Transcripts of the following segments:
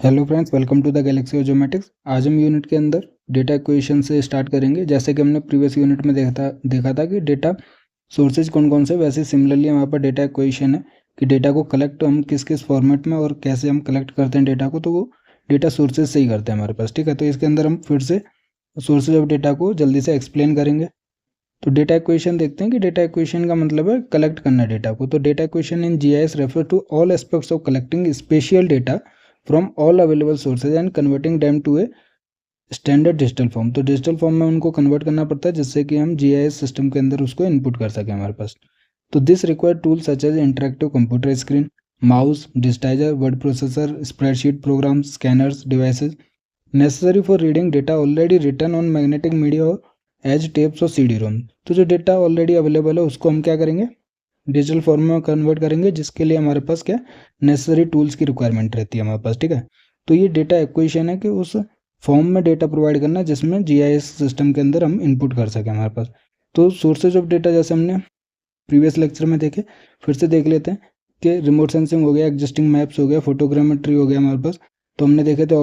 Hello friends, welcome to the galaxy of geomatics. आज हम unit के अंदर डेटा इक्वेशन से स्टार्ट करेंगे। जैसे कि हमने प्रीवियस यूनिट में देखा था कि डेटा सोर्सेज कौन कौन से, वैसे सिमिलरली हमारे पास डेटा इक्वेशन है कि डेटा को कलेक्ट हम किस किस फॉर्मेट में और कैसे हम कलेक्ट करते हैं डेटा को, तो वो डेटा सोर्सेज से ही करते हैं हमारे पास। ठीक है, तो इसके अंदर हम फिर से सोर्सेज ऑफ डेटा को जल्दी से एक्सप्लेन करेंगे। तो डेटा इक्वेशन देखते हैं कि डेटा इक्वेशन का मतलब है कलेक्ट करना डेटा को। तो data acquisition in GIS refer to all aspects of collecting spatial data from all available sources and converting them to a standard digital form. तो डिजिटल फॉर्म में उनको कन्वर्ट करना पड़ता है जिससे कि हम जीआईएस सिस्टम के अंदर उसको इनपुट कर सकें हमारे पास। तो this required tool such as interactive computer screen, mouse, digitizer, word processor, spreadsheet program, scanners, devices necessary for reading data already written on magnetic media और एज टेप्स और सीडी रोम। तो जो डेटा ऑलरेडी अवेलेबल है उसको हम क्या करेंगे, digital form में कन्वर्ट करेंगे, जिसके लिए हमारे पास क्या नेसेसरी टूल्स की रिक्वायरमेंट रहती है हमारे पास। ठीक है, तो ये डेटा इक्वेशन है कि उस फॉर्म में डेटा प्रोवाइड करना जिसमें जीआईएस सिस्टम के अंदर हम इनपुट कर सकें हमारे पास। तो सोर्सेज ऑफ डेटा जैसे हमने प्रीवियस लेक्चर में देखे, फिर से देख लेते हैं कि रिमोट सेंसिंग हो गया, एग्जिस्टिंग मैप्स हो गया, फोटोग्रामेट्री हो गया हमारे पास। तो हमने देखे थे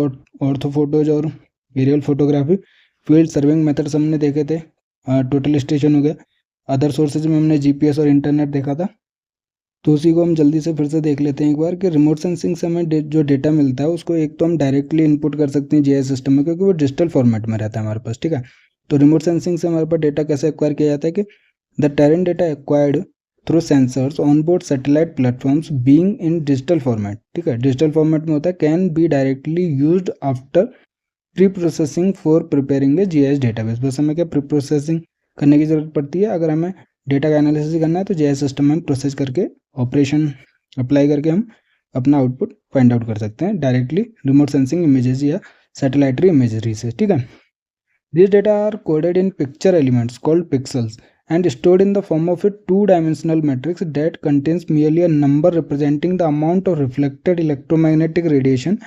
ऑर्थो फोटोज और aerial photography. Field surveying methods हमने देखे थे, टोटल स्टेशन हो गया। अदर सोर्सेज में हमने जीपीएस और इंटरनेट देखा था। तो उसी को हम जल्दी से फिर से देख लेते हैं एक बार कि रिमोट सेंसिंग से हमें जो डेटा मिलता है उसको एक तो हम डायरेक्टली इनपुट कर सकते हैं जीआईएस सिस्टम में, क्योंकि वो डिजिटल फॉर्मेट में रहता है हमारे पास। ठीक है, तो रिमोट सेंसिंग से हमारे पास डेटा कैसे एक्वायर किया जाता है कि the terrain data acquired through sensors on board satellite platforms being in digital format. ठीक है, डिजिटल फॉर्मेट में होता है, can be directly used after pre processing for preparing A GIS database. बस हमें क्या प्री प्रोसेसिंग करने की जरूरत पड़ती है अगर हमें डेटा का एनालिसिस करना है, तो जीआईएस सिस्टम में हम प्रोसेस करके ऑपरेशन अप्लाई करके हम अपना आउटपुट फाइंड आउट कर सकते हैं डायरेक्टली रिमोट सेंसिंग इमेजेस या सैटेलाइटरी इमेजरी से। ठीक है, this data are coded in picture elements called pixels and stored in the form of a two-dimensional matrix that contains merely a number representing the amount of reflected electromagnetic radiation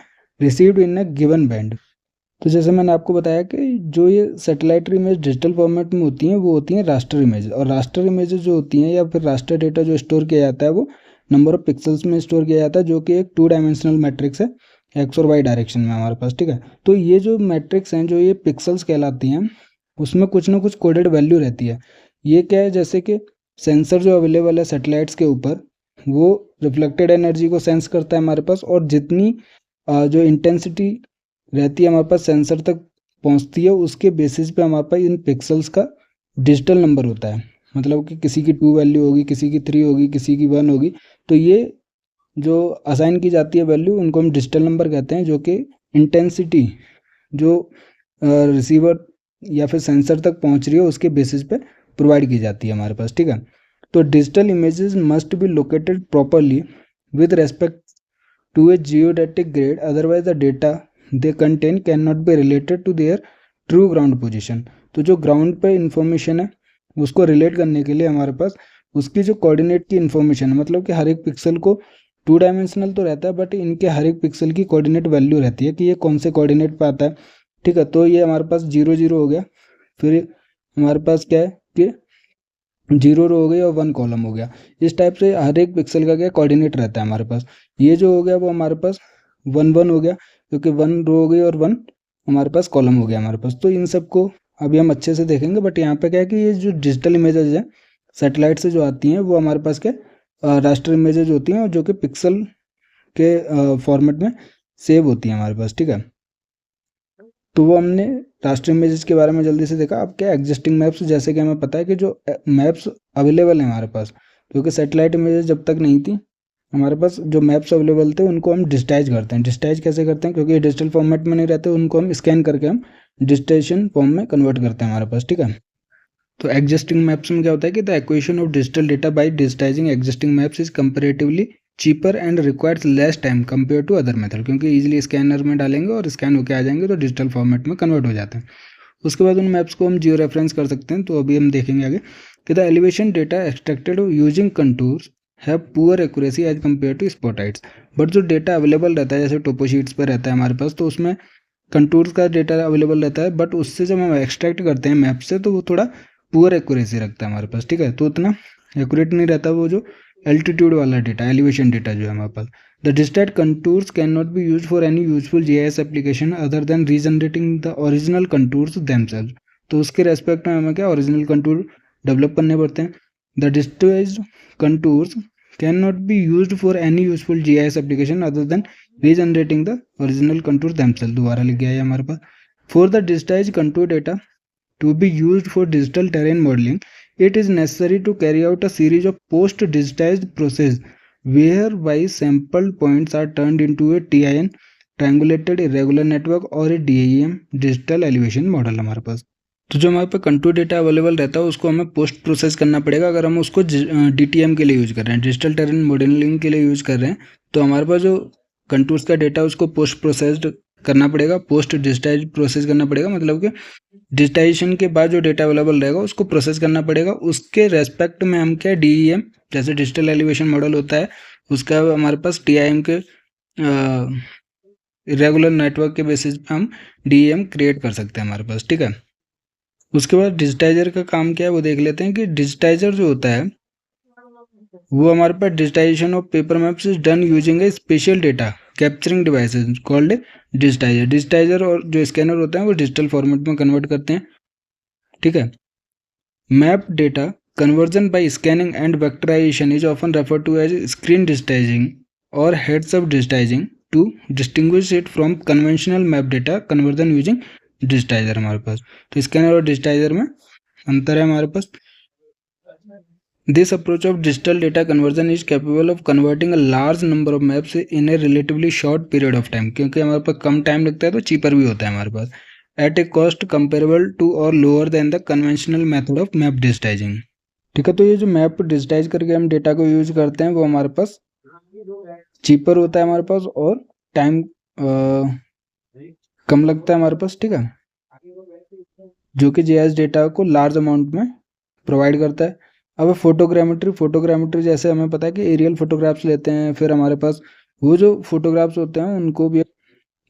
received in a given band। तो जैसे मैंने आपको बताया कि जो ये सैटेलाइटरी image digital format में होती हैं वो होती हैं रास्टर इमेज, और रास्टर इमेजेस जो होती हैं या फिर रास्टर डेटा जो स्टोर किया जाता है वो नंबर ऑफ पिक्सल्स में स्टोर किया जाता है, जो कि एक टू डायमेंशनल मैट्रिक्स है एक्स और वाई डायरेक्शन में हमारे पास। ठीक है, तो ये जो मैट्रिक्स हैं, जो ये पिक्सल्स कहलाती हैं, उसमें कुछ ना कुछ कोडेड वैल्यू रहती है। ये क्या है, जैसे कि सेंसर जो अवेलेबल है सैटेलाइट्स के ऊपर, वो रिफ्लेक्टेड एनर्जी को सेंस करता है हमारे पास, और जितनी जो इंटेंसिटी रहती है हमारे पास सेंसर तक पहुंचती है, उसके बेसिस पे हमारे पास इन पिक्सल्स का डिजिटल नंबर होता है। मतलब कि किसी की 2 वैल्यू होगी, किसी की 3 होगी, किसी की 1 होगी। तो ये जो असाइन की जाती है वैल्यू, उनको हम डिजिटल नंबर कहते हैं, जो कि इंटेंसिटी जो रिसीवर या फिर सेंसर तक पहुंच रही है उसके बेसिस पे प्रोवाइड की जाती है हमारे पास। ठीक है, तो digital images must be located properly with respect to a geodetic grid, otherwise the data they contain can not be related to their true ground position. तो जो ग्राउंड पे इंफॉर्मेशन है उसको रिलेट करने के लिए हमारे पास उसकी जो कोऑर्डिनेट की इन्फॉर्मेशन है, मतलब कि हर एक पिक्सल को टू डायमेंशनल तो रहता है, बट इनके हर एक पिक्सल की कोऑर्डिनेट वैल्यू रहती है कि ये कौन से कोऑर्डिनेट पे आता है। ठीक है, तो ये हमारे पास 0 0 हो गया, फिर हमारे पास क्या है कि 0 रो हो गई और 1 कॉलम हो गया। इस टाइप से हर एक पिक्सल का क्या कोऑर्डिनेट रहता है हमारे पास। ये जो हो गया वो हमारे पास 1 1 हो गया, क्योंकि 1 रो हो गई और 1 हमारे पास कॉलम हो गया हमारे पास। तो इन सबको अभी हम अच्छे से देखेंगे, बट यहाँ पे क्या है कि ये जो डिजिटल इमेजेस हैं सैटेलाइट से जो आती हैं, वो हमारे पास क्या रास्टर इमेजेस होती हैं, और जो कि पिक्सल के फॉर्मेट में सेव होती हैं हमारे पास। ठीक है, तो वो हमने रास्टर इमेजेस के बारे में जल्दी से देखा। अब क्या एग्जिस्टिंग मैप्स, जैसे कि हमें पता है कि जो मैप्स अवेलेबल हैं हमारे पास, क्योंकि सैटेलाइट इमेजेस जब तक नहीं थी हमारे पास, जो मैप्स अवेलेबल थे उनको हम डिजिटाइज करते हैं। डिजिटाइज कैसे करते हैं, क्योंकि डिजिटल फॉर्मेट में नहीं रहते, उनको हम स्कैन करके हम डिजिटेशन फॉर्म में कन्वर्ट करते हैं हमारे पास। ठीक है, तो एग्जिस्टिंग मैप्स में क्या होता है कि the acquisition of digital data by digitizing existing maps is comparatively cheaper and requires less time compare to other method, क्योंकि इजीली स्कैनर में डालेंगे और स्कैन होकर आ जाएंगे तो डिजिटल फॉर्मेट में कन्वर्ट हो जाते हैं। उसके बाद उन मैप्स को हम जियो रेफरेंस कर सकते हैं। तो अभी हम देखेंगे आगे कि the elevation data extracted using contours have poor accuracy as compared to spot heights. But जो डेटा अवेलेबल रहता है, जैसे टोपो शीट्स पर रहता है हमारे पास, तो उसमें कंटूर्स का डेटा अवेलेबल रहता है, बट उससे जब हम एक्सट्रैक्ट करते हैं मैप से, तो वो थोड़ा पुअर एक्यूरेसी रखता है हमारे पास। ठीक है, तो उतना एक्यूरेट नहीं रहता वो जो एल्टीट्यूड वाला डेटा, एलिवेशन डेटा जो है हमारे पास। The digitised contours can not be use for any useful GIS application other than regenerating the original contours themselves. तो उसके रेस्पेक्ट में हमें क्या ओरिजिनल कंटूर डेवलप करने पड़ते हैं। The digitised contours can not be used for any useful GIS application other than regenerating the original contour themselves. दोबारा लिख गया है हमारे पास। For the digitised contour data to be used for digital terrain modeling, it is necessary to carry out a series of post-digitized process whereby sampled points are turned into a TIN, triangulated irregular network, और a DEM, digital elevation model हमारे पास। तो जो हमारे पास contour data available रहता है उसको हमें पोस्ट प्रोसेस करना पड़ेगा। अगर हम उसको DTM के लिए यूज कर रहे हैं, डिजिटल टेरेन मॉडलिंग के लिए यूज कर रहे हैं, तो हमारे पास जो कंटूर्स का डेटा उसको पोस्ट प्रोसेस्ड करना पड़ेगा, पोस्ट डिजिटाइज प्रोसेस करना पड़ेगा। मतलब कि डिजिटाइजेशन के बाद जो डेटा अवेलेबल रहेगा उसको प्रोसेस करना पड़ेगा। उसके रेस्पेक्ट में हम क्या DEM, जैसे डिजिटल एलिवेशन मॉडल होता है उसका हमारे पास TIM के इरेगुलर नेटवर्क के बेसिस पे हम DEM क्रिएट कर सकते हैं हमारे पास, ठीक है। उसके बाद डिजिटाइजर का काम क्या है वो देख लेते हैं कि डिजिटाइजर जो होता है वो हमारे पास digitisation of paper maps is done using a spatial data capturing devices called digitiser. Digitiser और जो स्कैनर होता है वो डिजिटल फॉर्मेट में कन्वर्ट करते हैं, ठीक है। Map data conversion by scanning and vectorisation is often refer to as screen digitising और heads up digitising to distinguish it from conventional map data conversion using digitiser हमारे पास। तो स्कैनर और डिजिटाइजर में अंतर है हमारे पास। This approach of digital data conversion is capable of converting a large number of maps in a relatively short period of time, क्योंकि हमारे पास कम टाइम लगता है तो चीपर भी होता है हमारे पास, at a cost comparable to or lower than the conventional method of map digitizing, ठीक है। तो ये जो मैप डिजिटाइज करके हम डेटा को यूज करते हैं वो हमारे पास चीपर होता है हमारे पास और टाइम कम लगता है हमारे पास, ठीक है, जो कि जीआईएस डेटा को लार्ज अमाउंट में प्रोवाइड करता है। अब फोटोग्रामेट्री जैसे हमें पता है कि एरियल फोटोग्राफ्स लेते हैं, फिर हमारे पास वो जो फोटोग्राफ्स होते हैं उनको भी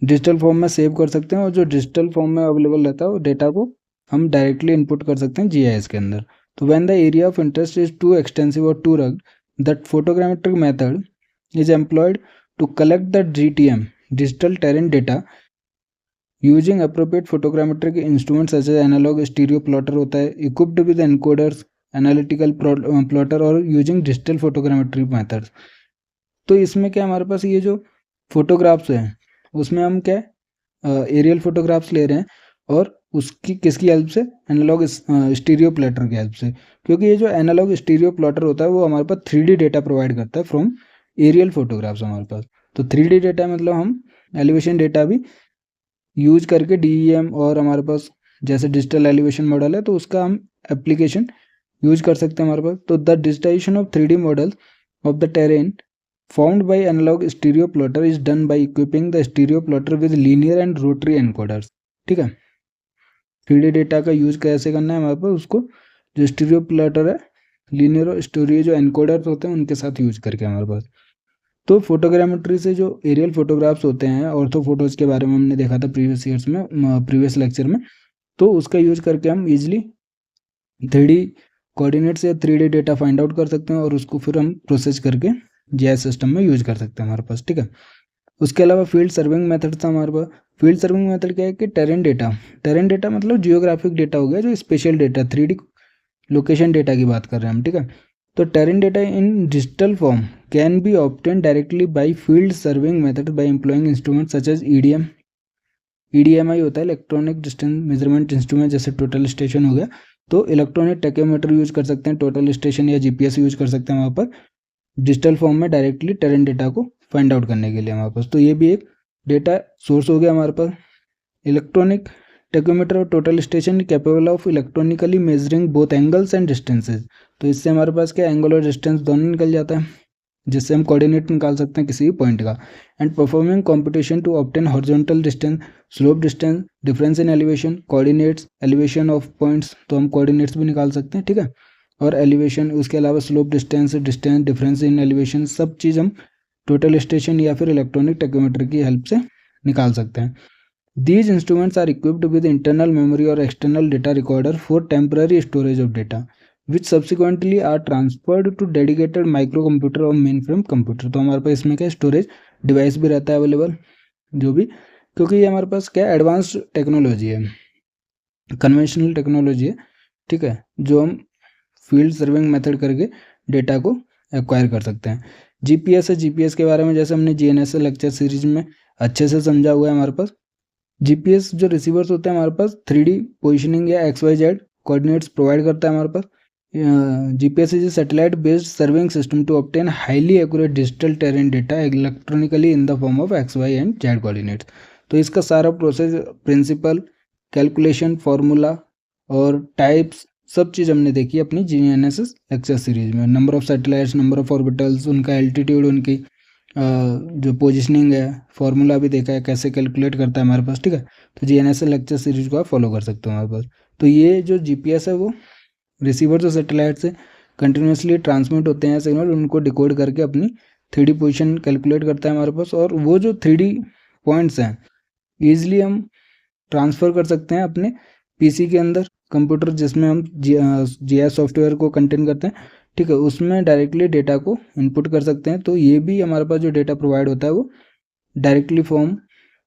डिजिटल फॉर्म में सेव कर सकते हैं और जो डिजिटल फॉर्म में अवेलेबल रहता है वो डेटा को हम डायरेक्टली इनपुट कर सकते हैं जीआईएस के अंदर। तो when the area of interest is too extensive और too rugged, that photogrammetric method is employed to collect the DTM, digital terrain data, using appropriate photogrammetric instrument such as analog stereo plotter होता है, equipped with encoders, analytical plotter और using digital photogrammetry methods. तो इसमें क्या हमारे पास ये जो photographs हैं उसमें हम क्या एरियल फोटोग्राफ्स ले रहे हैं और उसकी किसकी हेल्प से, एनालॉग स्टीरियो प्लॉटर की हेल्प से, क्योंकि ये जो एनालॉग स्टीरियो प्लॉटर होता है वो हमारे पास 3D डेटा प्रोवाइड करता है फ्रॉम एरियल फोटोग्राफ्स हमारे पास। तो 3D डेटा मतलब हम एलिवेशन डेटा भी यूज करके DEM और हमारे पास जैसे डिजिटल एलिवेशन मॉडल है तो उसका हम एप्लीकेशन यूज कर सकते हैं हमारे पास। तो the digitization of 3D model of the terrain found by analogue stereo plotter is done by equipping the stereo plotter with linear and rotary encoders, ठीक है। 3D डेटा का यूज कैसे करना है हमारे पास, उसको जो स्टीरियो प्लॉटर है, लीनियर और स्टोरी जो एनकोडर्स होते हैं उनके साथ यूज करके हमारे पास। तो फोटोग्रामेट्री से जो एरियल फोटोग्राफ्स होते हैं, ऑर्थो फोटोज के बारे में हमने देखा था प्रीवियस लेक्चर में, तो उसका यूज करके हम इजिली 3D कोऑर्डिनेट से 3D डेटा फाइंड आउट कर सकते हैं और उसको फिर हम प्रोसेस करके जीआईएस सिस्टम में यूज कर सकते हैं हमारे पास, ठीक है। उसके अलावा फील्ड सर्विंग मेथड था हमारे पास। फील्ड सर्विंग मेथड क्या है कि टेरेन डेटा मतलब जियोग्राफिक डेटा हो गया, जो special data 3D location data की बात कर रहे हैं हम, ठीक है। तो terrain data in digital form can be obtain directly by field surveying method by employing instrument such as EDMI होता है, इलेक्ट्रॉनिक डिस्टेंस मेजरमेंट इंस्ट्रूमेंट, जैसे टोटल स्टेशन हो गया, तो इलेक्ट्रॉनिक टैकोमीटर यूज कर सकते हैं, टोटल स्टेशन या GPS यूज कर सकते हैं वहाँ पर डिजिटल फॉर्म में डायरेक्टली टेरेन डेटा को फाइंड आउट करने के लिए हमारे पास। तो ये भी एक डेटा सोर्स हो गया हमारे पास। इलेक्ट्रॉनिक टैकोमीटर और total station capable of electronically measuring both angles and distances. तो इससे हमारे पास क्या एंगल और डिस्टेंस दोनों निकल जाता है, जिससे हम कोऑर्डिनेट निकाल सकते हैं किसी भी पॉइंट का। And performing computation to obtain horizontal distance, slope distance, difference in elevation, coordinates, elevation of points, तो हम कोऑर्डिनेट्स भी निकाल सकते हैं, ठीक है, और एलिवेशन, उसके अलावा slope distance, difference in elevation, सब चीज़ हम टोटल स्टेशन या फिर इलेक्ट्रॉनिक टैकोमीटर की हेल्प से निकाल सकते हैं। These instruments are equipped with internal memory or external data recorder for temporary storage of data. Which subsequently are transferred to dedicated micro computer और मेन फ्रेम कंप्यूटर। तो हमारे पास इसमें क्या स्टोरेज डिवाइस भी रहता है अवेलेबल, जो भी, क्योंकि ये हमारे पास क्या एडवांस्ड टेक्नोलॉजी है, कन्वेंशनल टेक्नोलॉजी है, ठीक है, जो हम फील्ड सर्विंग मेथड करके डेटा को एक्वायर कर सकते हैं। जीपीएस है, जीपीएस के बारे में जैसे हमने जीएनएस लेक्चर सीरीज में अच्छे से समझा हुआ है हमारे पास। जीपीएस जो रिसीवर्स होते हैं हमारे पास 3D पोजिशनिंग या XYZ कोऑर्डिनेट्स प्रोवाइड करता है हमारे पास। GPS is a satellite based surveying system to obtain highly accurate digital terrain data electronically in the form of XY and Z coordinates. तो इसका सारा प्रोसेस, प्रिंसिपल, कैलकुलेशन, फॉर्मूला और types, सब चीज़ हमने देखी अपनी जीएनएसएस लेक्चर सीरीज में। Number of satellites, number of orbitals, उनका एल्टीट्यूड, उनकी जो पोजिशनिंग है, फॉर्मूला भी देखा है कैसे कैलकुलेट करता है हमारे पास, ठीक है। तो जीएनएसएस लेक्चर सीरीज को आप फॉलो कर सकते हो हमारे पास। तो ये जो जीपीएस है वो रिसीवर जो सैटेलाइट से कंटिन्यूसली ट्रांसमिट होते हैं सिग्नल, उनको डिकोड करके अपनी 3D पोजीशन कैलकुलेट करता है हमारे पास। और वो जो 3D पॉइंट्स हैं ईजिली हम ट्रांसफ़र कर सकते हैं अपने पीसी के अंदर, कंप्यूटर जिसमें हम जीआईएस सॉफ्टवेयर को कंटेन करते हैं, ठीक है, उसमें डायरेक्टली डेटा को इनपुट कर सकते हैं। तो ये भी हमारे पास जो डेटा प्रोवाइड होता है वो डायरेक्टली फॉर्म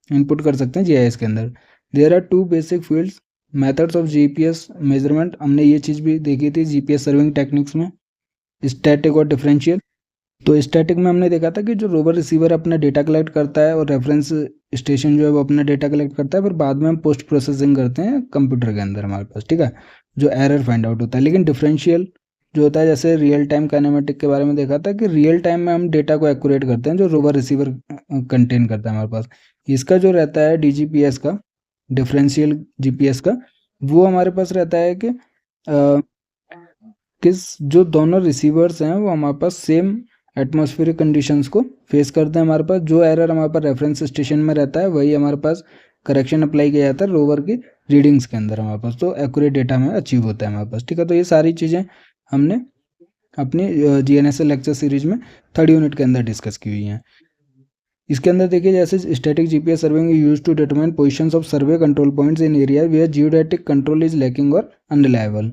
इनपुट कर सकते हैं जीआईएस के अंदर। There are 2 basic fields methods of GPS measurement, हमने ये चीज़ भी देखी थी जीपीएस सर्विंग टेक्निक्स में, स्टैटिक और डिफरेंशियल। तो स्टैटिक में हमने देखा था कि जो रोवर रिसीवर अपना डेटा कलेक्ट करता है और रेफरेंस स्टेशन जो है वो अपना डेटा कलेक्ट करता है, फिर बाद में हम पोस्ट प्रोसेसिंग करते हैं कंप्यूटर के अंदर हमारे पास, ठीक है, जो एरर फाइंड आउट होता है। लेकिन डिफरेंशियल जो होता है, जैसे रियल टाइम काइनेमेटिक के बारे में देखा था कि रियल टाइम में हम डेटा को एक्यूरेट करते हैं जो रोवर रिसीवर कंटेन करता है हमारे पास। इसका जो रहता है डीजीपीएस का, डिफरेंशियल जीपीएस का, वो हमारे पास रहता है कि किस जो दोनों रिसीवर्स हैं वो हमारे पास सेम एटमॉस्फेरिक कंडीशंस को फेस करते हैं। हमारे पास जो एरर हमारे पास रेफरेंस स्टेशन में रहता है वही हमारे पास करेक्शन अप्लाई किया जाता है रोवर की रीडिंग्स के अंदर हमारे पास, तो एक्यूरेट डेटा में अचीव होता है हमारे पास, ठीक है। तो ये सारी चीज़ें हमने अपनी जीएनएसएस लेक्चर सीरीज में 3rd यूनिट के अंदर डिस्कस की हुई हैं। इसके अंदर देखिए जैसे static GPS surveying use to determine positions of survey control points in area where geodetic control is lacking और अनरिलायबल।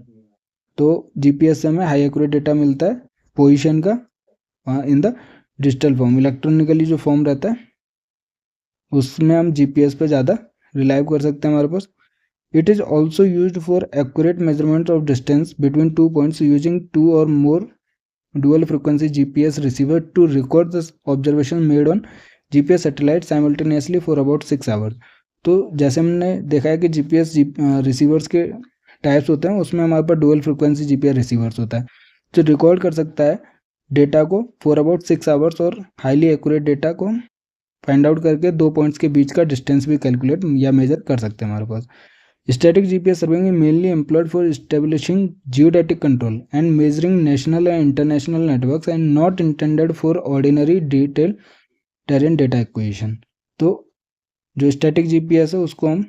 तो जीपीएस से हमें हाई एक्यूरेट डेटा मिलता है पोजीशन का in the digital form, electronically जो फॉर्म रहता है उसमें हम जीपीएस पे ज़्यादा रिलाय कर सकते हैं हमारे पास। It is also used for accurate measurement of distance between 2 points using 2 और more dual frequency GPS receiver to record the observation made on GPS satellite simultaneously for about 6 hours. तो जैसे हमने देखा है कि जीपीएस रिसीवर्स के types होते हैं, उसमें हमारे पास डुअल फ्रिक्वेंसी जीपीएस रिसीवर्स होता है जो रिकॉर्ड कर सकता है डेटा को फॉर अबाउट 6 आवर्स और हाईली एक्यूरेट डेटा को फाइंड आउट करके 2 पॉइंट्स के बीच का डिस्टेंस भी कैलकुलेट या मेजर कर सकते हैं हमारे पास। Static GPS surveying mainly employed for establishing geodetic control and measuring national and international networks and not intended for ordinary detail terrain data acquisition. तो जो स्टैटिक जीपीएस है उसको हम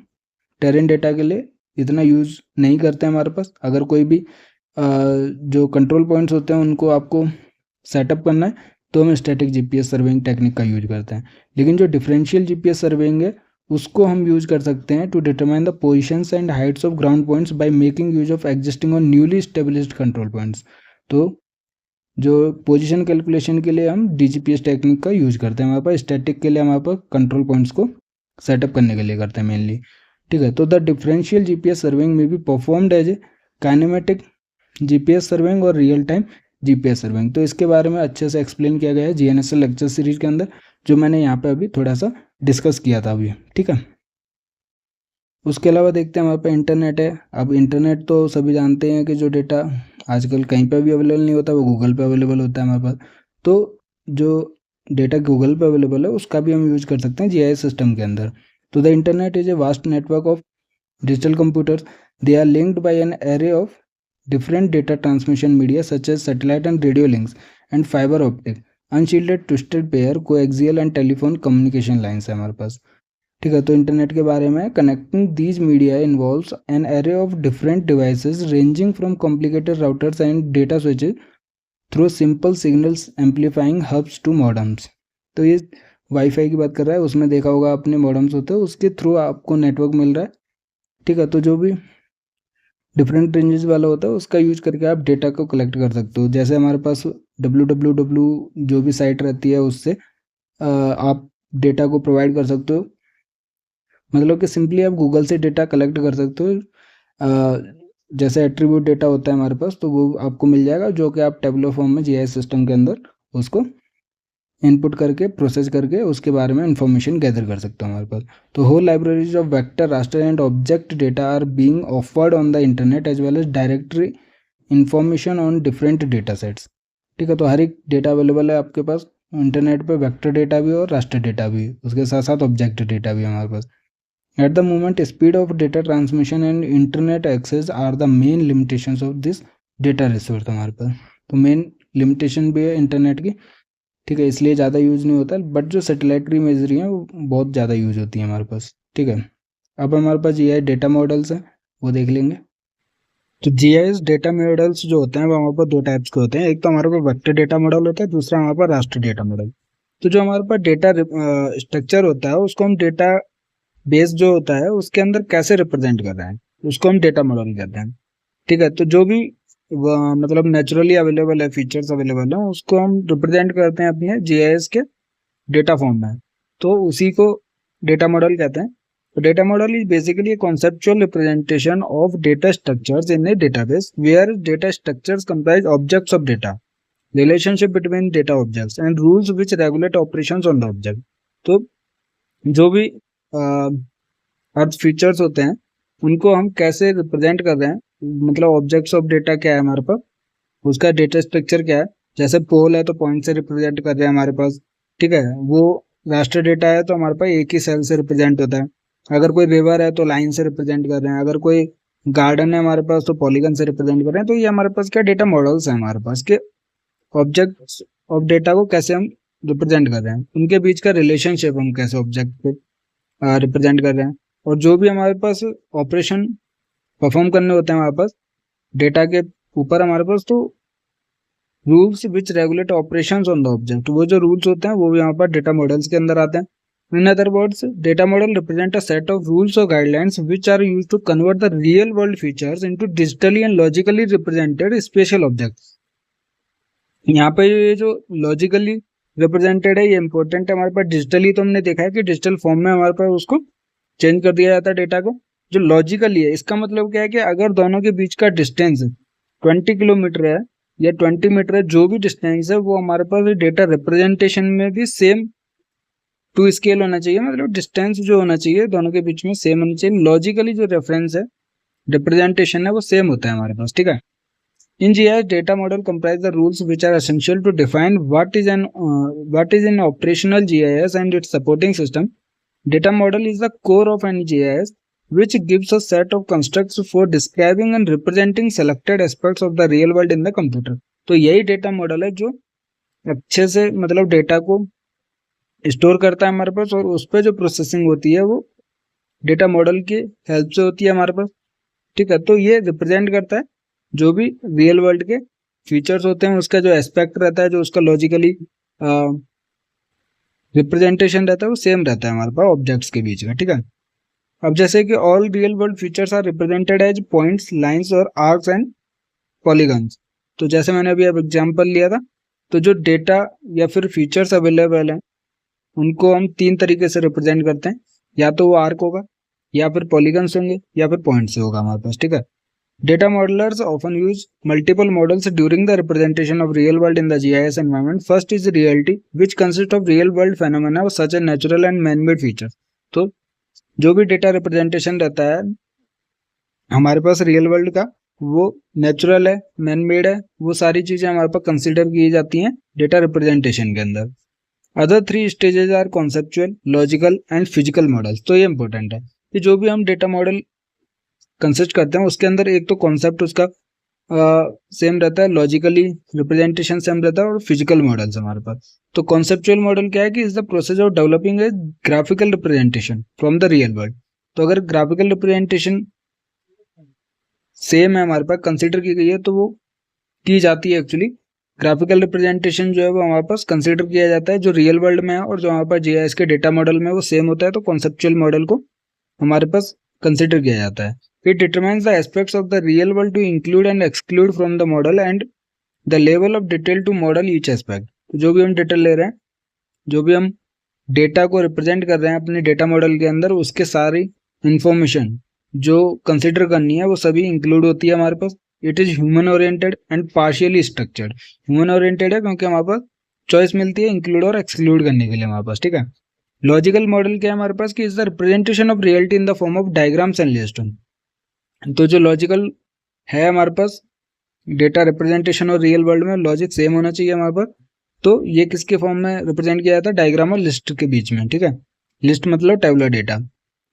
टेरेन डेटा के लिए इतना यूज़ नहीं करते हैं हमारे पास। अगर कोई भी जो कंट्रोल पॉइंट्स होते हैं उनको आपको सेटअप करना है तो हम स्टैटिक जीपीएस सर्विंग टेक्निक का यूज करते हैं। लेकिन जो डिफरेंशियल जीपीएस सर्विंग है उसको हम यूज कर सकते हैं to determine the positions and heights of ground points by making use of existing और न्यूली स्टेब्लिश्ड कंट्रोल पॉइंट्स। तो जो पोजीशन कैलकुलेशन के लिए हम डीजीपीएस टेक्निक का यूज करते हैं हमारे पास, स्टैटिक के लिए हमारे पास कंट्रोल पॉइंट्स को सेटअप करने के लिए करते हैं मेनली, ठीक है। तो द डिफरेंशियल जीपीएस सर्विंग में भी performed as a kinematic GPS surveying और रियल टाइम जीपीएस सर्विंग। तो इसके बारे में अच्छे से एक्सप्लेन किया गया है जीएनएसएस लेक्चर सीरीज के अंदर, जो मैंने यहाँ पे अभी थोड़ा सा डिस्कस किया था अभी, ठीक है। उसके अलावा देखते हैं हमारे पे इंटरनेट है। अब इंटरनेट तो सभी जानते हैं कि जो डेटा आजकल कहीं पे भी अवेलेबल नहीं होता वो गूगल पे अवेलेबल होता है हमारे पास। तो जो डेटा गूगल पे अवेलेबल है उसका भी हम यूज कर सकते हैं जीआईएस सिस्टम के अंदर। तो the internet is a vast network of digital computers, they are linked by an array of different data transmission media such as satellite and radio links and fiber optic, unshielded twisted pair, coaxial and telephone communication lines है हमारे पास, ठीक है। तो internet के बारे में connecting these media involves an array of different devices ranging from complicated routers and data switches through simple signals amplifying hubs to modems. तो ये वाईफाई की बात कर रहा है, उसमें देखा होगा आपने मॉडम्स होते हैं उसके थ्रू आपको नेटवर्क मिल रहा है, ठीक है। तो जो भी डिफरेंट रेंजेस वाला होता है, उसका यूज करके आप डेटा को कलेक्ट कर सकते हो। जैसे हमारे पास www जो भी साइट रहती है उससे आप डेटा को प्रोवाइड कर सकते हो, मतलब कि सिंपली आप गूगल से डेटा कलेक्ट कर सकते हो। जैसे एट्रीब्यूट डेटा होता है हमारे पास, तो वो आपको मिल जाएगा, जो कि आप टेबुलर फॉर्म में जीआईएस सिस्टम के अंदर उसको इनपुट करके प्रोसेस करके उसके बारे में इंफॉर्मेशन गैदर कर सकते हो हमारे पास। तो whole libraries of vector, raster and object data are being offered on the internet as well as directory information on different data sets. ठीक है, तो हर एक डेटा अवेलेबल है आपके पास इंटरनेट पे, वेक्टर डेटा भी और रास्टर डेटा भी, उसके साथ साथ ऑब्जेक्ट डेटा भी हमारे पास। At the moment speed of data transmission and internet access are the main limitations of this data resource हमारे पास। तो मेन लिमिटेशन भी है इंटरनेट की, ठीक है, इसलिए ज़्यादा यूज़ नहीं होता, बट जो सेटेलाइट इमेजरी है वो बहुत ज़्यादा यूज होती है हमारे पास। ठीक है, अब हमारे पास जीआईएस डेटा मॉडल्स हैं, वो देख लेंगे। तो जीआईएस डेटा मॉडल्स जो होते हैं वो हमारे पास दो टाइप्स के होते हैं। एक तो हमारे पास वेक्टर डेटा मॉडल होता है, दूसरा हमारे पास रास्टर डेटा मॉडल। तो जो हमारे पास डेटा स्ट्रक्चर होता है उसको हम डेटा बेस जो होता है उसके अंदर कैसे रिप्रेजेंट कर रहे हैं, उसको हम डेटा मॉडल कहते हैं। ठीक है, तो जो भी मतलब नेचुरली अवेलेबल है, फीचर्स अवेलेबल है, उसको हम रिप्रेजेंट करते हैं अपने जीआईएस के डेटा फॉर्म में, तो उसी को डेटा मॉडल कहते हैं। तो data model is basically a conceptual representation of data structures in a database where data structures comprise objects of data, relationship between data objects and rules which regulate operations on the object। तो जो भी अर्थ features होते हैं उनको हम कैसे represent कर रहे हैं, मतलब ऑब्जेक्ट्स ऑफ डेटा क्या है हमारे पास, उसका डेटा स्ट्रक्चर क्या है। जैसे पोल है तो पॉइंट से रिप्रेजेंट कर रहे हैं हमारे पास, ठीक है, वो रास्टर डेटा है तो हमारे पास एक ही सेल से रिप्रेजेंट होता है। अगर कोई रिवर है तो लाइन से रिप्रेजेंट कर रहे हैं, अगर कोई गार्डन है हमारे पास तो पॉलीगन से रिप्रेजेंट कर रहे हैं। तो ये हमारे पास क्या डेटा मॉडल्स है हमारे पास के ऑब्जेक्ट्स ऑफ डेटा को कैसे हम रिप्रेजेंट कर रहे हैं, उनके बीच का रिलेशनशिप हम कैसे ऑब्जेक्ट पे रिप्रेजेंट कर रहे हैं। और जो भी हमारे पास ऑपरेशन परफॉर्म करने होते हैं हमारे पास डेटा के ऊपर हमारे पास, तो rules which regulate operations on the object, वो जो रूल्स होते हैं वो भी यहाँ पर डेटा मॉडल्स के अंदर आते हैं। In other words, data model represent a set of rules और guidelines which are used to convert the real world features into digitally and logically represented spatial objects. यहाँ पे ये जो लॉजिकली रिप्रेजेंटेड है ये इंपॉर्टेंट है हमारे पास। डिजिटली तो हमने देखा है कि डिजिटल फॉर्म में हमारे पास उसको चेंज कर दिया जाता है डेटा को। जो लॉजिकली है इसका मतलब क्या है कि अगर दोनों के बीच का डिस्टेंस 20 किलोमीटर है या 20 मीटर है, जो भी डिस्टेंस है वो हमारे पास डेटा रिप्रेजेंटेशन में भी सेम टू स्केल होना चाहिए, मतलब डिस्टेंस जो होना चाहिए दोनों के बीच में सेम होना चाहिए। लॉजिकली जो रेफरेंस है, रिप्रेजेंटेशन है, वो सेम होता है हमारे पास। ठीक है, in GIS data model comprise the rules which are essential to define what is an operational GIS and its supporting system. Data model is the core of any GIS which gives a set of constructs for describing and representing selected aspects of the real world in the computer। तो यही data model है जो अच्छे से मतलब data को store करता है हमारे पास, और उस पर जो प्रोसेसिंग होती है वो डेटा मॉडल की हेल्प से होती है हमारे पास। ठीक है, तो ये रिप्रेजेंट करता है जो भी रियल वर्ल्ड के फीचर्स होते हैं, उसका जो एस्पेक्ट रहता है, जो उसका लॉजिकली रिप्रेजेंटेशन रहता है वो सेम रहता है हमारे पास ऑब्जेक्ट्स के बीच में। ठीक है, अब जैसे कि all real world features are represented as points, lines और आर्क्स एंड पॉलीगन्स। तो जैसे मैंने अभी अब एग्जांपल लिया था, तो जो डेटा या फिर फीचर्स अवेलेबल हैं उनको हम तीन तरीके से रिप्रेजेंट करते हैं, या तो वो आर्क होगा, या फिर पॉलीगन्स होंगे, या फिर पॉइंट से होगा हमारे पास। ठीक है, data modelers often use multiple models during the representation of real world in the GIS environment. First is reality, which consists of real world phenomena such as natural and man-made features। तो जो भी data representation रहता है हमारे पास real world का, वो natural है, man made है, वो सारी चीजें हमारे पास कंसिडर की जाती हैं डेटा रिप्रेजेंटेशन के अंदर। Other three stages are conceptual, logical and physical models. तो ये इंपॉर्टेंट है कि जो भी हम डेटा मॉडल कंसिस्ट करते हैं उसके अंदर एक तो कॉन्सेप्ट उसका सेम रहता है, लॉजिकली रिप्रेजेंटेशन सेम रहता है, और फिजिकल मॉडल्स हमारे पास। तो कॉन्सेप्चुअल मॉडल क्या है कि is the process of developing a graphical representation from the real world. तो अगर ग्राफिकल रिप्रेजेंटेशन सेम है हमारे पास, कंसिडर की गई है, तो वो की जाती है एक्चुअली। ग्राफिकल रिप्रेजेंटेशन जो है वो हमारे पास कंसिडर किया जाता है जो रियल वर्ल्ड में है, और जो हमारे पास जीआईएस के डेटा मॉडल में वो सेम होता है, तो कॉन्सेप्चुअल मॉडल को हमारे पास कंसिडर किया जाता है। It determines the aspects of the real world to include and exclude from the model and the level of detail to model each aspect. तो जो भी हम डिटेल ले रहे हैं, जो भी हम डेटा को रिप्रेजेंट कर रहे हैं अपने डेटा मॉडल के अंदर, उसके सारी इंफॉर्मेशन जो कंसिडर करनी है वो सभी इंक्लूड होती है हमारे पास। It is human oriented and partially structured. Human oriented है क्योंकि हमारे पास चॉइस मिलती है इंक्लूड और एक्सक्लूड करने के लिए हमारे पास, ठीक है। लॉजिकल मॉडल क्या है हमारे पास कि is the representation of reality in the form of diagrams and list. तो जो लॉजिकल है हमारे पास डेटा रिप्रेजेंटेशन और रियल वर्ल्ड में लॉजिक सेम होना चाहिए हमारे पास। तो ये किसके फॉर्म में रिप्रेजेंट किया जाता है, डायग्राम और लिस्ट के बीच में, ठीक है। लिस्ट मतलब tabular data.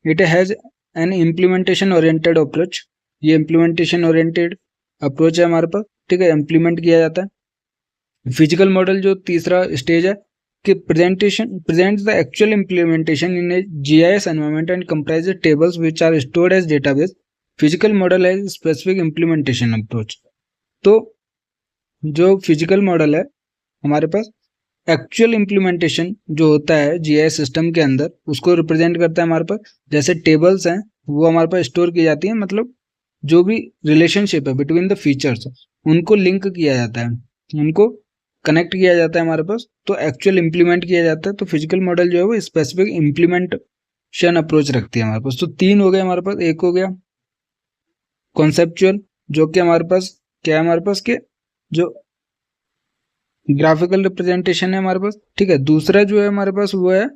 It has an implementation oriented approach. ये इम्प्लीमेंटेशन ओरिएंटेड अप्रोच है हमारे पास, ठीक है, इम्प्लीमेंट किया जाता है। फिजिकल मॉडल जो तीसरा स्टेज है कि presents the actual implementation in a GIS environment and comprises tables which are stored as database. Physical model has specific implementation approach. तो जो फिजिकल मॉडल है हमारे पास एक्चुअल इम्प्लीमेंटेशन जो होता है GIS सिस्टम के अंदर उसको रिप्रेजेंट करता है हमारे पास। जैसे टेबल्स हैं वो हमारे पास स्टोर की जाती है, मतलब जो भी रिलेशनशिप है बिटवीन द फीचर्स उनको लिंक किया जाता है, उनको कनेक्ट किया जाता है हमारे पास, तो एक्चुअल इम्प्लीमेंट किया जाता है। तो फिजिकल मॉडल जो है वो स्पेसिफिक इम्प्लीमेंटेशन अप्रोच रखती है हमारे पास। तो तीन हो गए हमारे पास। एक हो गया कॉन्सेप्चुअल जो कि हमारे पास क्या है, हमारे पास के जो ग्राफिकल रिप्रेजेंटेशन है हमारे पास, ठीक है। दूसरा जो है हमारे पास वो है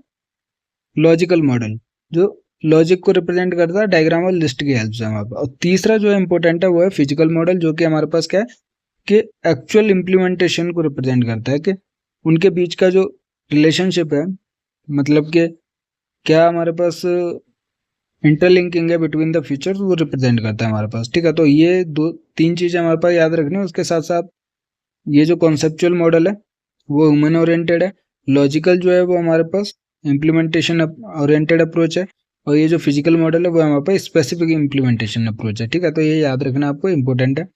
लॉजिकल मॉडल जो लॉजिक को रिप्रेजेंट करता है डायग्राम और लिस्ट की हेल्प से हमारे पास। और तीसरा जो है इंपॉर्टेंट है वो है फिजिकल मॉडल जो कि हमारे पास क्या है कि एक्चुअल इम्प्लीमेंटेशन को रिप्रेजेंट करता है कि उनके बीच का जो रिलेशनशिप है, मतलब कि क्या हमारे पास इंटरलिंकिंग है बिटवीन द फीचर्स, वो रिप्रेजेंट करता है हमारे पास, ठीक है। तो ये तीन चीज़ें हमारे पास याद रखनी है। उसके साथ साथ ये जो कॉन्सेप्चुअल मॉडल है वो ह्यूमन ओरिएंटेड है, लॉजिकल जो है वो हमारे पास इम्प्लीमेंटेशन ओरिएंटेड अप्रोच है, और ये जो फिजिकल मॉडल है वो हमारे पास स्पेसिफिक इम्प्लीमेंटेशन अप्रोच है, ठीक है। तो ये याद रखना आपको इंपॉर्टेंट है।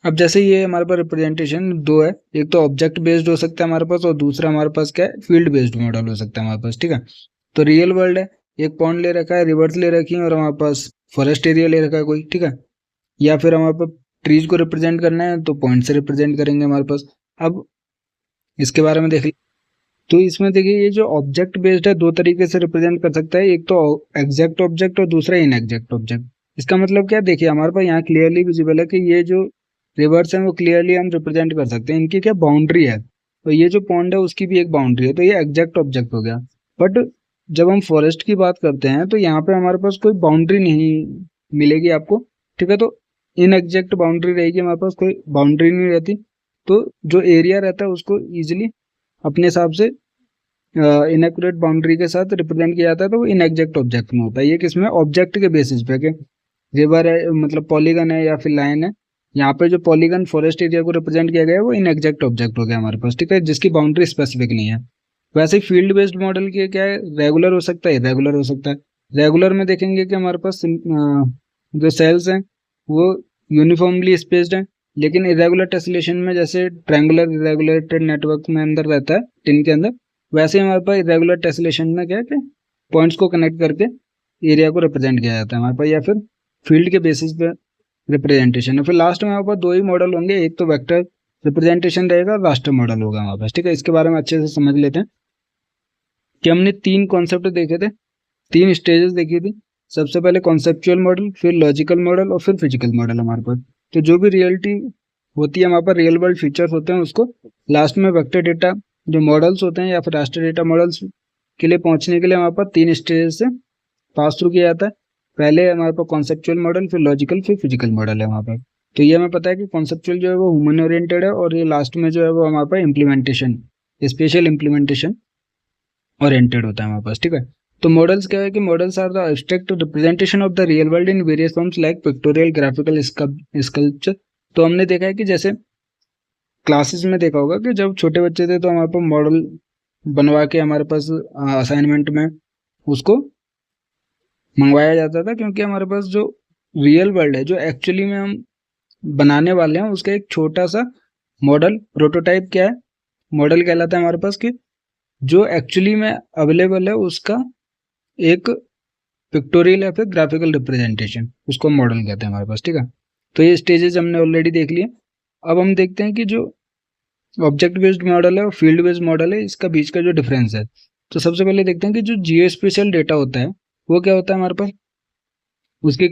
अब जैसे ये हमारे पास रिप्रेजेंटेशन दो है, एक तो ऑब्जेक्ट बेस्ड हो सकता है हमारे पास और दूसरा हमारे पास क्या है फील्ड बेस्ड मॉडल हो सकता है हमारे पास, ठीक है। तो रियल वर्ल्ड है, एक पॉन्ड ले रखा है, रिवर्स ले रखी है और हमारे पास फॉरेस्ट एरिया ले रखा है कोई, ठीक है। या फिर हमारे पास ट्रीज को रिप्रेजेंट करना है तो पॉइंट से रिप्रेजेंट करेंगे हमारे पास। अब इसके बारे में देख तो इसमें देखिए ये जो ऑब्जेक्ट बेस्ड है दो तरीके से रिप्रेजेंट कर सकता है, एक तो एग्जैक्ट ऑब्जेक्ट और दूसरा इनएग्जैक्ट ऑब्जेक्ट। इसका मतलब क्या, देखिए हमारे पास यहाँ क्लियरली विजिबल है कि ये जो रिवर्स है वो क्लियरली हम रिप्रेजेंट कर सकते हैं, इनकी क्या बाउंड्री है, तो ये जो पॉन्ड है उसकी भी एक बाउंड्री है, तो ये एग्जैक्ट ऑब्जेक्ट हो गया। बट जब हम फॉरेस्ट की बात करते हैं तो यहाँ पे हमारे पास कोई बाउंड्री नहीं मिलेगी आपको, ठीक है। तो इनएग्जैक्ट बाउंड्री रहेगी, हमारे पास कोई बाउंड्री नहीं रहती, तो जो एरिया रहता है उसको ईजिली अपने हिसाब से इनएक्यूरेट बाउंड्री के साथ रिप्रेजेंट किया जाता है, तो वो इनएग्जैक्ट ऑब्जेक्ट में होता है। ये किसमें, ऑब्जेक्ट के बेसिस पे, कि रिवर है मतलब पॉलीगन है या फिर लाइन है, यहाँ पे जो पॉलीगन फॉरेस्ट एरिया को रिप्रेजेंट किया गया है वो इनएग्जैक्ट ऑब्जेक्ट हो गया हमारे पास, ठीक है, जिसकी बाउंड्री स्पेसिफिक नहीं है। वैसे ही फील्ड बेस्ड मॉडल के क्या है, रेगुलर हो सकता है, इरेगुलर हो सकता है। रेगुलर में देखेंगे कि हमारे पास जो सेल्स हैं वो यूनिफॉर्मली स्पेस्ड हैं, लेकिन इरेगुलर टेसलेशन में जैसे ट्रायंगुलर इरेगुलेटेड नेटवर्क में अंदर रहता है टिन के अंदर, वैसे ही हमारे पास इरेगुलर टेसलेशन में क्या है कि पॉइंट्स को कनेक्ट करके एरिया को रिप्रेजेंट किया जाता है हमारे पास, या फिर फील्ड के बेसिस पे रिप्रेजेंटेशन है। फिर लास्ट में हमारे पास दो ही मॉडल होंगे, एक तो वेक्टर रिप्रेजेंटेशन रहेगा और रास्टर मॉडल होगा हमारे पास, ठीक है। इसके बारे में अच्छे से समझ लेते हैं कि हमने तीन कॉन्सेप्ट देखे थे, तीन स्टेजेस देखी थी। सबसे पहले कॉन्सेप्चुअल मॉडल, फिर लॉजिकल मॉडल और फिर फिजिकल मॉडल हमारे पास। तो जो भी रियलिटी होती है हमारे पास, रियल वर्ल्ड फीचर्स होते हैं, उसको लास्ट में वेक्टर डेटा जो मॉडल्स होते हैं या फिर रास्टर डेटा मॉडल्स के लिए पहुंचने के लिए हमारे पास तीन स्टेज से पास थ्रू किया जाता है। पहले हमारे पास कॉन्सेप्चुअल मॉडल, फिर लॉजिकल, फिर फिजिकल मॉडल है वहाँ पर। तो ये हमें पता है कि कॉन्सेप्चुअल जो है वो ह्यूमन ओरिएंटेड है, और ये लास्ट में जो है वो हमारे पास इम्प्लीमेंटेशन, स्पेशल इम्प्लीमेंटेशन ओरिएंटेड होता है हमारे पास, ठीक है। तो मॉडल्स क्या है कि models are the abstract representation of the real world in various forms like pictorial, graphical, sculpture. तो हमने देखा है कि जैसे क्लासेस में देखा होगा कि जब छोटे बच्चे थे तो हमारे पास मॉडल बनवा के हमारे पास असाइनमेंट में उसको मंगवाया जाता था, क्योंकि हमारे पास जो रियल वर्ल्ड है जो एक्चुअली में हम बनाने वाले हैं उसका एक छोटा सा मॉडल, प्रोटोटाइप क्या है, मॉडल कहलाता है हमारे पास, कि जो एक्चुअली में अवेलेबल है उसका एक पिक्टोरियल या फिर ग्राफिकल रिप्रेजेंटेशन, उसको मॉडल कहते हैं हमारे पास, ठीक है। तो ये स्टेजेस हमने ऑलरेडी देख लिए। अब हम देखते हैं कि जो ऑब्जेक्ट बेस्ड मॉडल है और फील्ड बेस्ड मॉडल है, इसका बीच का जो डिफरेंस है। तो सबसे पहले देखते हैं कि जो जियो स्पेशियल डेटा होता है वो क्या होता है हमारे पास, उसकी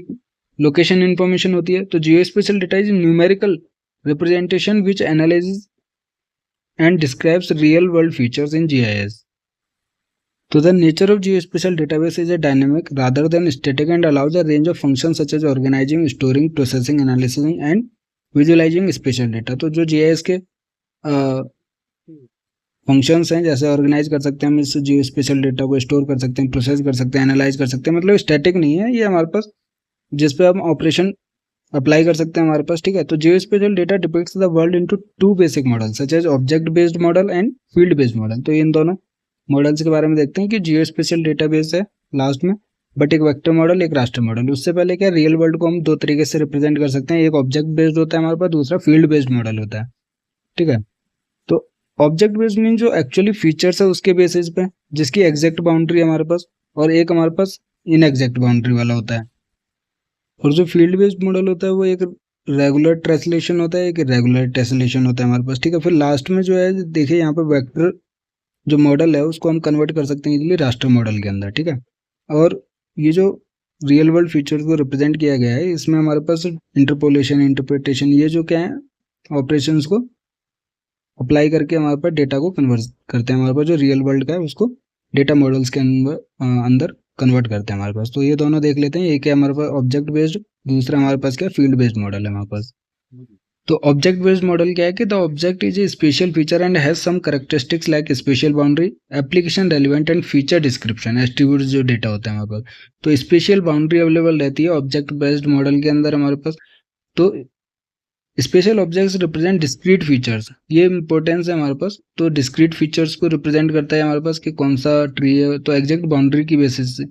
लोकेशन इन्फॉर्मेशन होती है। तो geospatial data is numerical representation which analyses and describes real world features in GIS. So the nature of geospatial database is a dynamic rather than static and allows a range of functions such as organizing, storing, processing, analyzing and visualizing spatial data. तो जो GIS के functions हैं, जैसे organise कर सकते हैं हम इस जियोस्पेशियल डेटा को, स्टोर कर सकते हैं, प्रोसेस कर सकते हैं, एनालाइज कर सकते हैं, मतलब स्टैटिक नहीं है ये हमारे पास, जिस पे हम ऑपरेशन अप्लाई कर सकते हैं हमारे पास, ठीक है। तो geospatial data depicts the world into two basic model such as object based model and field based model. तो इन दोनों मॉडल्स के बारे में देखते हैं कि जियोस्पेशियल डेटाबेस है लास्ट में, बट एक वेक्टर मॉडल, एक रास्टर मॉडल। उससे पहले क्या, रियल वर्ल्ड को हम दो तरीके से रिप्रेजेंट कर सकते हैं, एक ऑब्जेक्ट बेस्ड होता है हमारे पास, दूसरा फील्ड बेस्ड मॉडल होता है, ठीक है। तो ऑब्जेक्ट बेस्ड मीन जो एक्चुअली फीचर्स है उसके बेसिस पे, जिसकी एग्जैक्ट बाउंड्री हमारे पास, और एक हमारे पास इनएग्जैक्ट बाउंड्री वाला होता है। और जो फील्ड बेस्ड मॉडल होता है वो एक रेगुलर ट्रेसलेशन होता है, एक रेगुलर टेसलेशन होता है हमारे पास, ठीक है। फिर लास्ट में जो है देखिए यहाँ पे वेक्टर जो मॉडल है उसको हम कन्वर्ट कर सकते हैं इजीली रास्टर मॉडल के अंदर, ठीक है। और ये जो रियल वर्ल्ड फीचर्स को रिप्रेजेंट किया गया है, इसमें हमारे पास इंटरपोलेशन, इंटरप्रिटेशन, ये जो क्या है ऑपरेशंस को अप्लाई करके हमारे पास डेटा को कन्वर्ट करते हैं, हमारे पास जो रियल वर्ल्ड का है उसको डेटा मॉडल्स के अंदर कन्वर्ट करते हैं हमारे पास। तो ये दोनों देख लेते हैं, एक है हमारे पास ऑब्जेक्ट बेस्ड, दूसरा हमारे पास क्या फील्ड बेस्ड मॉडल है हमारे पास। तो ऑब्जेक्ट बेस्ड मॉडल क्या है कि the object is a spatial feature and has some characteristics like spatial boundary, application relevant and feature description, attributes जो डेटा होता है हमारे पास। तो स्पेशल बाउंड्री अवेलेबल रहती है ऑब्जेक्ट बेस्ड मॉडल के अंदर हमारे पास। तो special objects represent discrete features, ये इंपॉर्टेंस है हमारे पास। तो डिस्क्रीट फीचर्स को रिप्रेजेंट करता है हमारे पास कि कौन सा ट्री है, तो एग्जैक्ट बाउंड्री की बेसिस से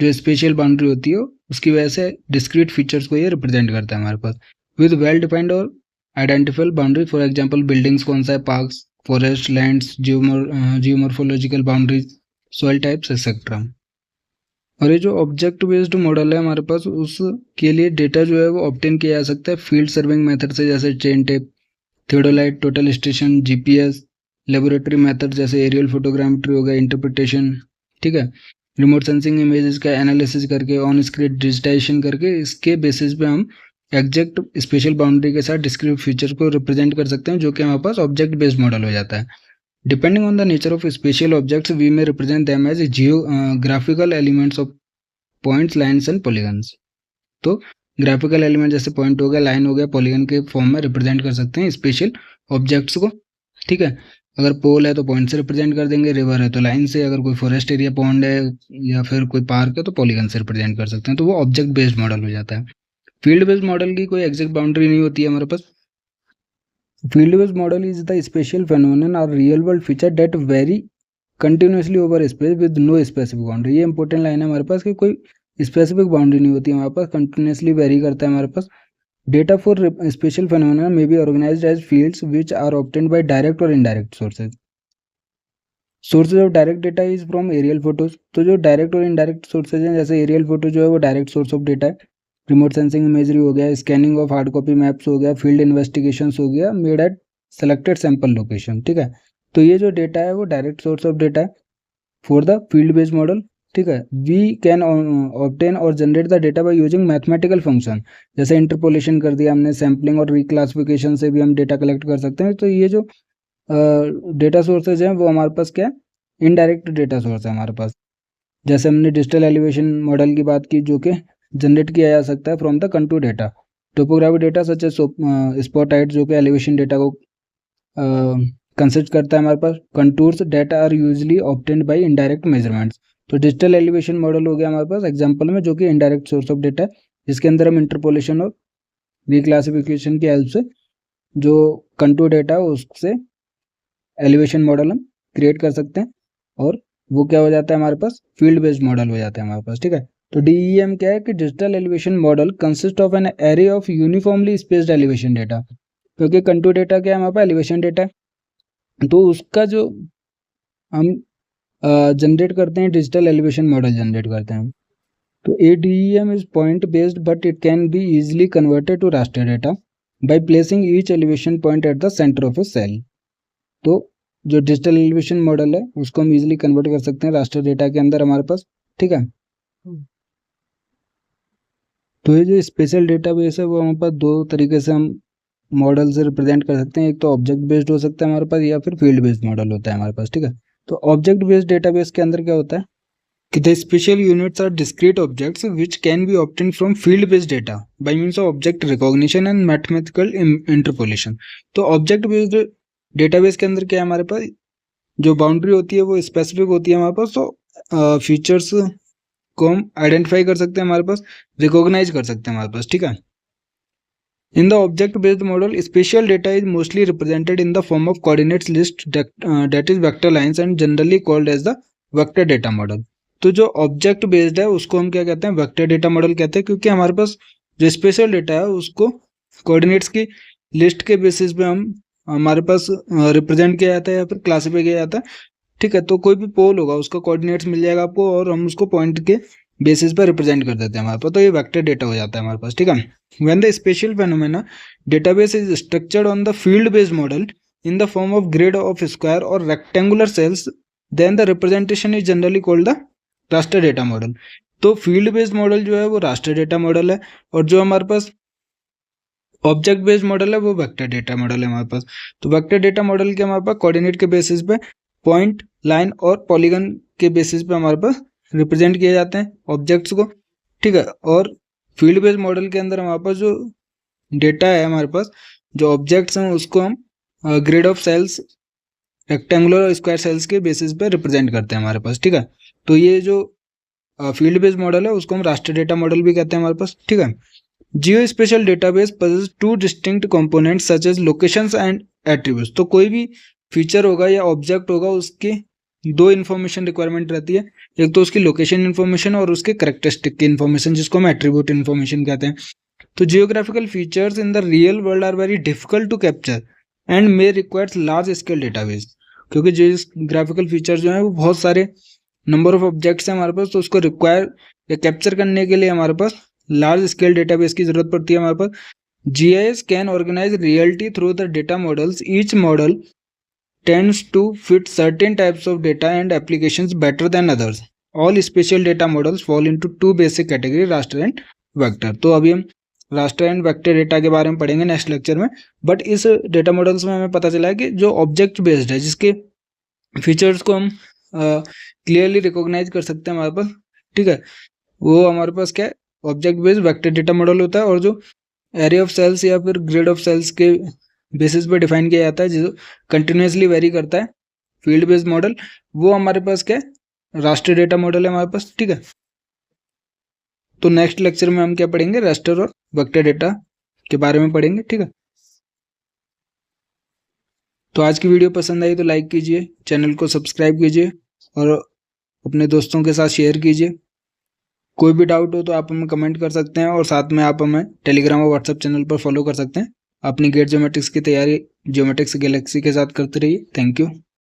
जो स्पेशल बाउंड्री होती है उसकी वजह से डिस्क्रीट फीचर्स को ये रिप्रेजेंट करता है हमारे पास विद वेल डिफाइंड और identifiable boundary. For example buildings कौन सा है, parks, forest, lands, geomorphological boundaries, soil types etcetera. और ये जो ऑब्जेक्ट बेस्ड मॉडल है हमारे पास, उसके लिए डेटा जो है वो ऑब्टेन किया जा सकता है फील्ड सर्विंग मेथड से, जैसे chain tape, theodolite, total station, GPS, laboratory method जैसे एरियल फोटोग्रामेट्री हो गया, इंटरप्रिटेशन, ठीक है, रिमोट सेंसिंग इमेजेस का एनालिसिस करके, ऑन स्क्रीन डिजिटाइजेशन करके, इसके बेसिस पे हम एग्जैक्ट स्पेशल बाउंड्री के साथ डिस्क्रीट फीचर को रिप्रेजेंट कर सकते हैं, जो कि हमारे पास ऑब्जेक्ट बेस्ड मॉडल हो जाता है। Depending on the nature of spatial objects we may represent them as geographical elements of points, lines and polygons. तो ग्राफिकल एलिमेंट जैसे पॉइंट हो गया, लाइन हो गया, पॉलीगन के फॉर्म में रिप्रेजेंट कर सकते हैं स्पेशल ऑब्जेक्ट्स को, ठीक है। अगर पोल है तो पॉइंट से रिप्रेजेंट कर देंगे, रिवर है तो लाइन से, अगर कोई फॉरेस्ट एरिया, पॉन्ड है या फिर कोई पार्क है तो पॉलीगन से रिप्रेजेंट कर सकते हैं। तो वो ऑब्जेक्ट बेस्ड मॉडल हो जाता है। फील्ड बेस्ड मॉडल की कोई एग्जैक्ट बाउंड्री नहीं होती है हमारे पास। Field based model is the spatial phenomenon और real world feature that vary continuously over space with no specific boundary. ये इंपॉर्टेंट लाइन है हमारे पास कि कोई स्पेसिफिक बाउंड्री नहीं होती हमारे पास, कंटिन्यूसली वेरी करता है हमारे पास। Data for spatial phenomena may be organised as fields which are obtained by direct और indirect sources. Sources of direct data is from aerial photos. तो जो डायरेक्ट और इनडायरेक्ट सोर्सेज हैं, जैसे एरियल फोटो जो है वो डायरेक्ट सोर्स ऑफ डेटा है, रिमोट सेंसिंग इमेजरी हो गया, scanning of hard copy maps हो गया, फील्ड इन्वेस्टिगेशन हो गया made at selected sample location, ठीक है। तो ये जो डेटा है वो डायरेक्ट सोर्स ऑफ डेटा है for the field based model, ठीक है। वी कैन ऑब्टेन और generate the data by using mathematical function, जैसे इंटरपोलेशन कर दिया हमने, सैम्पलिंग और रिक्लासिफिकेशन से भी हम डेटा कलेक्ट कर सकते हैं। तो ये जो डेटा सोर्सेज हैं वो हमारे पास क्या है, इनडायरेक्ट डेटा सोर्स है हमारे पास। जैसे हमने डिजिटल एलिवेशन मॉडल की बात की, जो कि जनरेट किया जा सकता है from the contour data, topography data such as spot height, जो कि एलिवेशन डेटा को कंसिस्ट करता है हमारे पास। Contours data are usually obtained by indirect measurements. तो डिजिटल एलिवेशन मॉडल हो गया हमारे पास एग्जांपल में, जो कि इनडायरेक्ट सोर्स ऑफ डेटा है, जिसके अंदर हम इंटरपोलेशन और रिक्लासिफिकेशन की हेल्प से जो कंटूर डेटा है उससे एलिवेशन मॉडल हम क्रिएट कर सकते हैं, और वो क्या हो जाता है हमारे पास, फील्ड बेस्ड मॉडल हो जाता है हमारे पास, ठीक है। तो DEM क्या है कि digital elevation model consist of N array of uniformly spaced elevation data, क्योंकि कंटूर डेटा क्या है हमारे पास, एलिवेशन डेटा है, तो उसका जो हम जनरेट करते हैं डिजिटल एलिवेशन मॉडल जनरेट करते हैं। तो ADEM is point based but it can be easily converted to raster data by placing each elevation point at the center of a cell. तो जो डिजिटल एलिवेशन मॉडल है उसको हम easily convert कर सकते हैं रास्टर डेटा के अंदर हमारे पास, ठीक है। तो ये जो स्पेशल डेटाबेस है वो हमारे पास दो तरीके से हम मॉडल से रिप्रेजेंट कर सकते हैं, एक तो ऑब्जेक्ट बेस्ड हो सकता है हमारे पास या फिर फील्ड बेस्ड मॉडल होता है हमारे पास, ठीक है। तो ऑब्जेक्ट बेस्ड डेटाबेस के अंदर क्या होता है कि the spatial units are discrete objects which can be obtained from field based data by means of object recognition and mathematical interpolation. तो ऑब्जेक्ट बेस्ड डेटाबेस के अंदर क्या है हमारे पास, जो बाउंड्री होती है वो स्पेसिफिक होती है हमारे पास, तो फीचर्स को हम आइडेंटिफाई कर सकते हैं हमारे पास, रिकॉग्नाइज कर सकते हैं हमारे पास, ठीक है। In the object-based model, spatial data is mostly represented in the form of coordinates list that is vector lines and generally called as the vector data model. तो जो ऑब्जेक्ट बेस्ड है उसको हम क्या कहते हैं, वेक्टर डेटा मॉडल कहते हैं, क्योंकि हमारे पास जो स्पेशल डेटा है उसको कोऑर्डिनेट्स की लिस्ट के बेसिस पे हम हमारे पास रिप्रेजेंट किया जाता है या फिर क्लासीफाई किया जाता है, ठीक है। तो कोई भी पोल होगा उसका कोऑर्डिनेट्स मिल जाएगा आपको और हम उसको पॉइंट के बेसिस पर रिप्रेजेंट कर देते हैं हमारे पास, तो ये वेक्टर डेटा हो जाता है हमारे पास, ठीक है। When the spatial phenomena database is structured on the field-based model in the form of grid of square or rectangular cells, then the representation is generally called the raster data model. तो field based model जो है वो raster data model है और जो हमारे पास object based model है वो वेक्टर डेटा मॉडल है हमारे पास। तो वेक्टर डेटा मॉडल के हमारे पास कोऑर्डिनेट के बेसिस पे, पॉइंट, लाइन और पॉलीगन के बेसिस पे हमारे पास रिप्रेजेंट किए जाते हैं ऑब्जेक्ट्स को, ठीक है। और फील्ड बेस्ड मॉडल के अंदर हमारे पास जो डेटा है हमारे पास, जो ऑब्जेक्ट्स हैं उसको हम ग्रिड ऑफ सेल्स, रेक्टेंगुलर और स्क्वायर सेल्स के बेसिस पे रिप्रेजेंट करते हैं हमारे पास, ठीक है। तो ये जो फील्ड बेस्ड मॉडल है उसको हम रास्टर डेटा मॉडल भी कहते हैं हमारे पास, ठीक है। Geospatial database possesses two distinct components such as locations and attributes. तो कोई भी फीचर होगा या ऑब्जेक्ट होगा उसके दो इन्फॉर्मेशन रिक्वायरमेंट रहती है, एक तो उसकी लोकेशन इन्फॉर्मेशन और उसके करेक्टरिस्टिक की इन्फॉर्मेशन जिसको हम एट्रीब्यूट इन्फॉर्मेशन कहते हैं। तो geographical features in the real world are very difficult to capture and may requires large scale database, क्योंकि जियोग्राफिकल फीचर जो है वो बहुत सारे नंबर ऑफ ऑब्जेक्ट्स हैं हमारे पास, तो उसको रिक्वायर या कैप्चर करने के लिए हमारे पास लार्ज स्केल डेटाबेस की जरूरत पड़ती है हमारे पास। GIS can organise reality through the data models, each model tends to fit certain types of data and applications better than others. All spatial data models fall into two basic categories, raster and vector. तो अभी हम raster and vector data के बारे में पढ़ेंगे next lecture में। But इस data models में हमें पता चला है कि जो ऑब्जेक्ट बेस्ड है, जिसके फीचर्स को हम क्लियरली रिकॉग्नाइज कर सकते हैं हमारे पास, ठीक है, वो हमारे पास क्या है, object based vector data model होता है। और जो एरे ऑफ सेल्स या फिर ग्रिड ऑफ सेल्स के बेसिस पे डिफाइन किया जाता है, जो कंटिन्यूसली वेरी करता है, फील्ड बेस्ड मॉडल, वो हमारे पास क्या है, रास्टर डेटा मॉडल है हमारे पास, ठीक है। तो नेक्स्ट लेक्चर में हम क्या पढ़ेंगे, रास्टर और वेक्टर डेटा के बारे में पढ़ेंगे, ठीक है। तो आज की वीडियो पसंद आई तो लाइक कीजिए, चैनल को सब्सक्राइब कीजिए और अपने दोस्तों के साथ शेयर कीजिए। कोई भी डाउट हो तो आप हमें कमेंट कर सकते हैं और साथ में आप हमें टेलीग्राम और व्हाट्सएप चैनल पर फॉलो कर सकते हैं। अपनी गेट ज्योमेट्रिक्स की तैयारी ज्योमेट्रिक्स गैलेक्सी के साथ करते रहिए। Thank you.